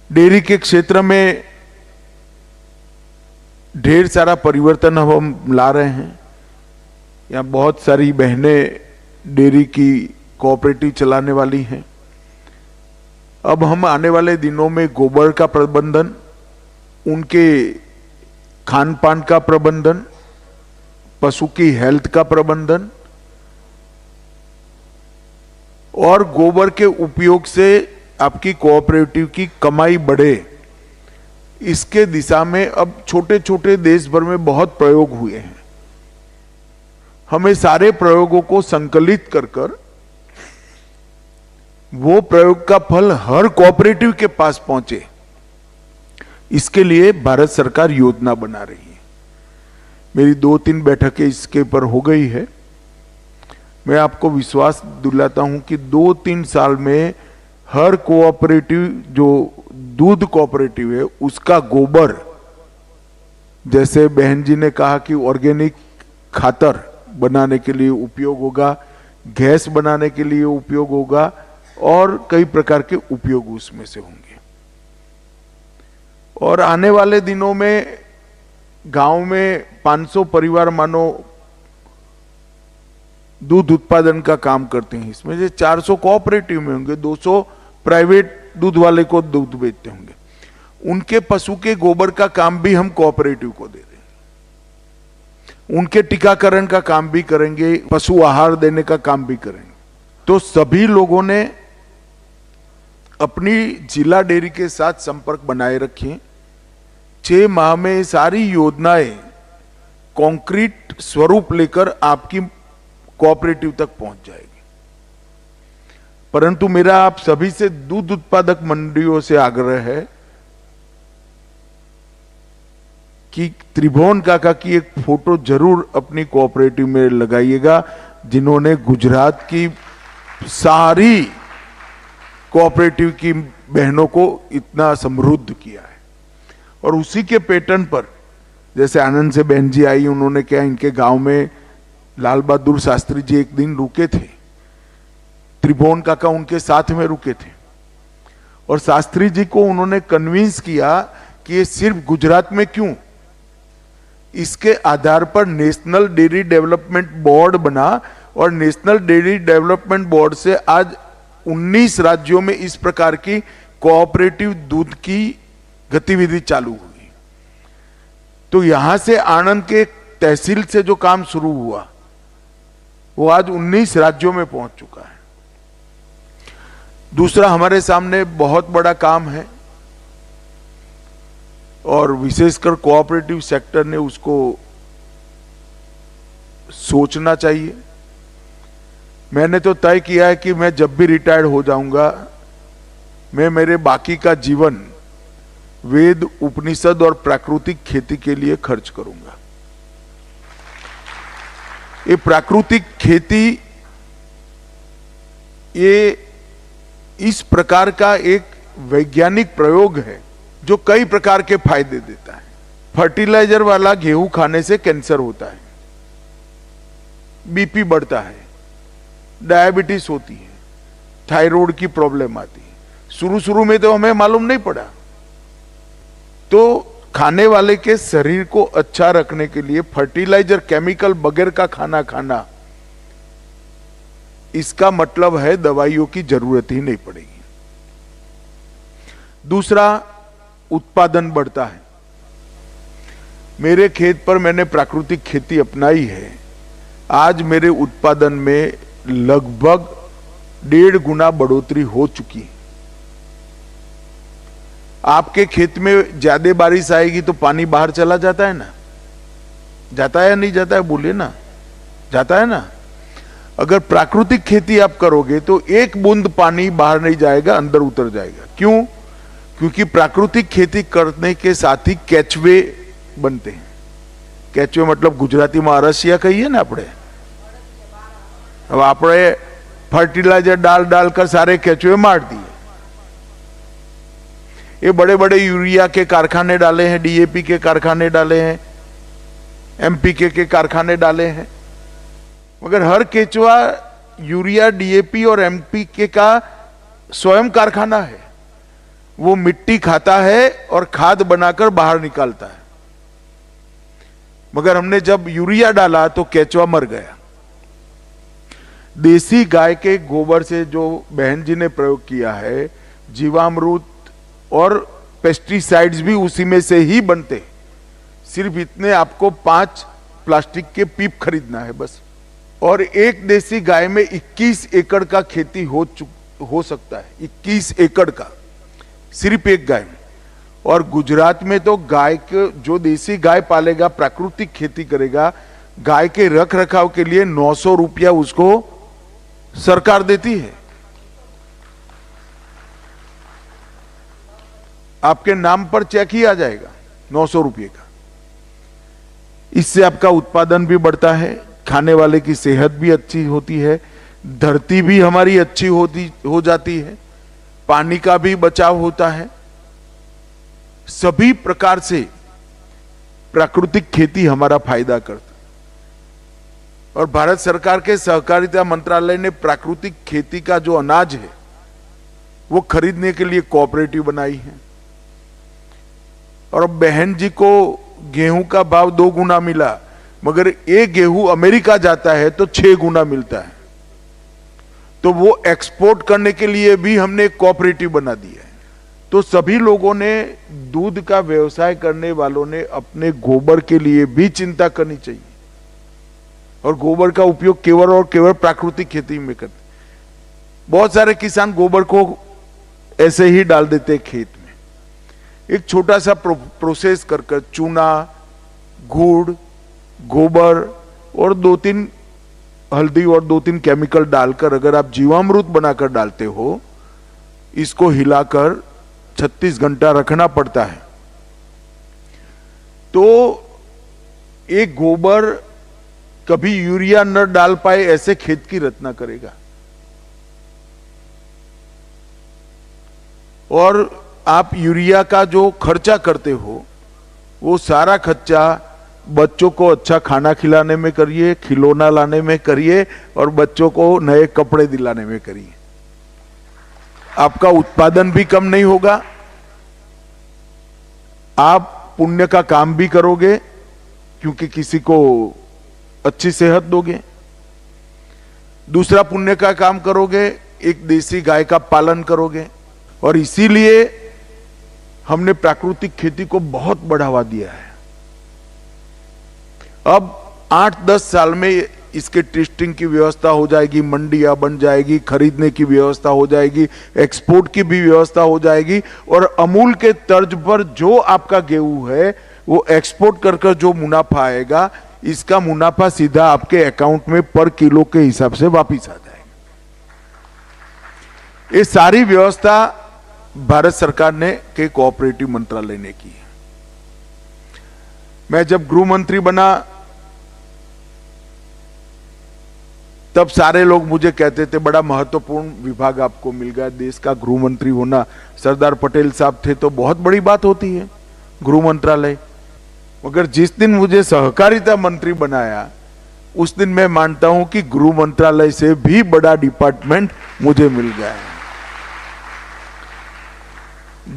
Dairy के क्षेत्र में ढेर सारा परिवर्तन हम ला रहे हैं। यहाँ बहुत सारी बहनें डेयरी की कोऑपरेटिव चलाने वाली हैं। अब हम आने वाले दिनों में गोबर का प्रबंधन, उनके खान पान का प्रबंधन, पशु की हेल्थ का प्रबंधन और गोबर के उपयोग से आपकी कोऑपरेटिव की कमाई बढ़े, इसके दिशा में अब छोटे छोटे देश भर में बहुत प्रयोग हुए हैं। हमें सारे प्रयोगों को संकलित कर कर वो प्रयोग का फल हर कोऑपरेटिव के पास पहुंचे, इसके लिए भारत सरकार योजना बना रही है। मेरी 2-3 बैठकें इसके ऊपर हो गई है। मैं आपको विश्वास दिलाता हूं कि 2-3 साल में हर कोऑपरेटिव, जो दूध कोऑपरेटिव है, उसका गोबर, जैसे बहन जी ने कहा कि ऑर्गेनिक खातर बनाने के लिए उपयोग होगा, गैस बनाने के लिए उपयोग होगा और कई प्रकार के उपयोग उसमें से होंगे। और आने वाले दिनों में गांव में 500 परिवार मानो दूध उत्पादन का काम करते हैं। इसमें से 400 कोऑपरेटिव में होंगे, 200 प्राइवेट दूध वाले को दूध बेचते होंगे। उनके पशु के गोबर का काम भी हम कोऑपरेटिव को दे देंगे, उनके टीकाकरण का काम भी करेंगे, पशु आहार देने का काम भी करेंगे। तो सभी लोगों ने अपनी जिला डेयरी के साथ संपर्क बनाए रखें। 6 माह में सारी योजनाएं कॉन्क्रीट स्वरूप लेकर आपकी कोऑपरेटिव तक पहुंच जाएगी। परंतु मेरा आप सभी से, दूध उत्पादक मंडियों से आग्रह है कि त्रिभुवन काका की एक फोटो जरूर अपनी कोऑपरेटिव में लगाइएगा, जिन्होंने गुजरात की सारी कोऑपरेटिव की बहनों को इतना समृद्ध किया है। और उसी के पैटर्न पर, जैसे आनंद से बहन जी आई, उन्होंने क्या, इनके गांव में लाल बहादुर शास्त्री जी एक दिन रुके थे, त्रिभुवन काका उनके साथ में रुके थे और शास्त्री जी को उन्होंने कन्विंस किया कि ये सिर्फ गुजरात में क्यों, इसके आधार पर नेशनल डेयरी डेवलपमेंट बोर्ड बना और नेशनल डेयरी डेवलपमेंट बोर्ड से आज 19 राज्यों में इस प्रकार की कोऑपरेटिव दूध की गतिविधि चालू हुई। तो यहां से आनंद के तहसील से जो काम शुरू हुआ वो आज 19 राज्यों में पहुंच चुका है। दूसरा, हमारे सामने बहुत बड़ा काम है और विशेषकर कोऑपरेटिव सेक्टर ने उसको सोचना चाहिए। मैंने तो तय किया है कि मैं जब भी रिटायर्ड हो जाऊंगा, मैं मेरे बाकी का जीवन वेद, उपनिषद और प्राकृतिक खेती के लिए खर्च करूंगा। ये प्राकृतिक खेती, ये इस प्रकार का एक वैज्ञानिक प्रयोग है जो कई प्रकार के फायदे देता है। फर्टिलाइजर वाला गेहूं खाने से कैंसर होता है, बीपी बढ़ता है, डायबिटीज होती है, थायराइड की प्रॉब्लम आती है। शुरू में तो हमें मालूम नहीं पड़ा। तो खाने वाले के शरीर को अच्छा रखने के लिए फर्टिलाइजर, केमिकल बगैर का खाना खाना, इसका मतलब है दवाइयों की जरूरत ही नहीं पड़ेगी। दूसरा, उत्पादन बढ़ता है। मेरे खेत पर मैंने प्राकृतिक खेती अपनाई है। आज मेरे उत्पादन में लगभग 1.5 गुना बढ़ोतरी हो चुकी है। आपके खेत में ज्यादा बारिश आएगी तो पानी बाहर चला जाता है ना, जाता है या नहीं जाता है, बोलिए ना, जाता है ना। अगर प्राकृतिक खेती आप करोगे तो 1 बूंद पानी बाहर नहीं जाएगा, अंदर उतर जाएगा। क्यों? क्योंकि प्राकृतिक खेती करने के साथ ही कैचवे बनते हैं। कैचवे मतलब गुजराती में अरसिया कहिए ना આપણે। अब આપણે फर्टिलाइजर डाल कर सारे कैचवे मार दिए। ये बड़े बड़े यूरिया के कारखाने डाले हैं, डीएपी के कारखाने डाले हैं, एमपीके के कारखाने डाले हैं, मगर हर केचुआ यूरिया, डीएपी और एमपीके का स्वयं कारखाना है। वो मिट्टी खाता है और खाद बनाकर बाहर निकालता है, मगर हमने जब यूरिया डाला तो केचुआ मर गया। देसी गाय के गोबर से जो बहन जी ने प्रयोग किया है, जीवामृत और पेस्टिसाइड्स भी उसी में से ही बनते। सिर्फ इतने आपको 5 प्लास्टिक के पीप खरीदना है बस, और एक देसी गाय में 21 एकड़ का खेती हो सकता है। 21 एकड़ का सिर्फ एक गाय में। और गुजरात में तो गाय के जो देसी गाय पालेगा, प्राकृतिक खेती करेगा, गाय के रख रखाव के लिए 900 रुपया उसको सरकार देती है। आपके नाम पर चेक ही आ जाएगा 900 रुपये का। इससे आपका उत्पादन भी बढ़ता है, खाने वाले की सेहत भी अच्छी होती है, धरती भी हमारी अच्छी हो जाती है, पानी का भी बचाव होता है। सभी प्रकार से प्राकृतिक खेती हमारा फायदा करता है। और भारत सरकार के सहकारिता मंत्रालय ने प्राकृतिक खेती का जो अनाज है वो खरीदने के लिए कोऑपरेटिव बनाई है। और अब बहन जी को गेहूं का भाव 2 गुना मिला, मगर एक गेहूं अमेरिका जाता है तो 6 गुना मिलता है। तो वो एक्सपोर्ट करने के लिए भी हमने कोऑपरेटिव बना दिया है। तो सभी लोगों ने, दूध का व्यवसाय करने वालों ने अपने गोबर के लिए भी चिंता करनी चाहिए, और गोबर का उपयोग केवल और केवल प्राकृतिक खेती में करते। बहुत सारे किसान गोबर को ऐसे ही डाल देते खेत में। एक छोटा सा प्रोसेस कर चूना, गुड़, गोबर और 2-3 हल्दी और 2-3 केमिकल डालकर अगर आप जीवामृत बनाकर डालते हो, इसको हिलाकर 36 घंटा रखना पड़ता है। तो एक गोबर कभी यूरिया न डाल पाए ऐसे खेत की रचना करेगा। और आप यूरिया का जो खर्चा करते हो, वो सारा खर्चा बच्चों को अच्छा खाना खिलाने में करिए, खिलौना लाने में करिए, और बच्चों को नए कपड़े दिलाने में करिए। आपका उत्पादन भी कम नहीं होगा, आप पुण्य का काम भी करोगे क्योंकि किसी को अच्छी सेहत दोगे। दूसरा पुण्य का काम करोगे, एक देसी गाय का पालन करोगे। और इसीलिए हमने प्राकृतिक खेती को बहुत बढ़ावा दिया है। अब 8-10 साल में इसके टेस्टिंग की व्यवस्था हो जाएगी, मंडियां बन जाएगी, खरीदने की व्यवस्था हो जाएगी, एक्सपोर्ट की भी व्यवस्था हो जाएगी। और अमूल के तर्ज पर जो आपका गेहूं है वो एक्सपोर्ट कर जो मुनाफा आएगा, इसका मुनाफा सीधा आपके अकाउंट में पर किलो के हिसाब से वापिस आ जाएगा। ये सारी व्यवस्था भारत सरकार ने के कोऑपरेटिव मंत्रालय ने की है। मैं जब गृह मंत्री बना तब सारे लोग मुझे कहते थे बड़ा महत्वपूर्ण विभाग आपको मिल गया, देश का गृह मंत्री होना। सरदार पटेल साहब थे तो बहुत बड़ी बात होती है गृह मंत्रालय। मगर जिस दिन मुझे सहकारिता मंत्री बनाया उस दिन मैं मानता हूं कि गृह मंत्रालय से भी बड़ा डिपार्टमेंट मुझे मिल गया है,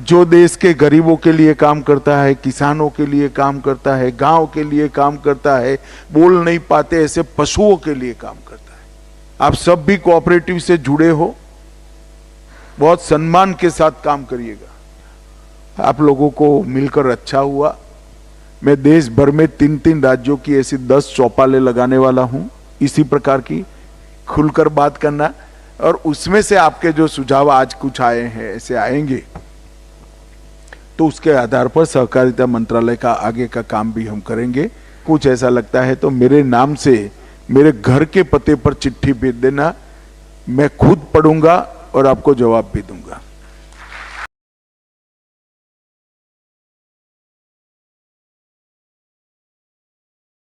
जो देश के गरीबों के लिए काम करता है, किसानों के लिए काम करता है, गांव के लिए काम करता है, बोल नहीं पाते ऐसे पशुओं के लिए काम करता है। आप सब भी कोऑपरेटिव से जुड़े हो, बहुत सम्मान के साथ काम करिएगा। आप लोगों को मिलकर अच्छा हुआ। मैं देश भर में 3-3 राज्यों की ऐसी 10 चौपालें लगाने वाला हूं, इसी प्रकार की खुलकर बात करना। और उसमें से आपके जो सुझाव आज कुछ आए हैं, ऐसे आएंगे, तो उसके आधार पर सहकारिता मंत्रालय का आगे का काम भी हम करेंगे। कुछ ऐसा लगता है तो मेरे नाम से मेरे घर के पते पर चिट्ठी भेज देना, मैं खुद पढ़ूंगा और आपको जवाब भी दूंगा।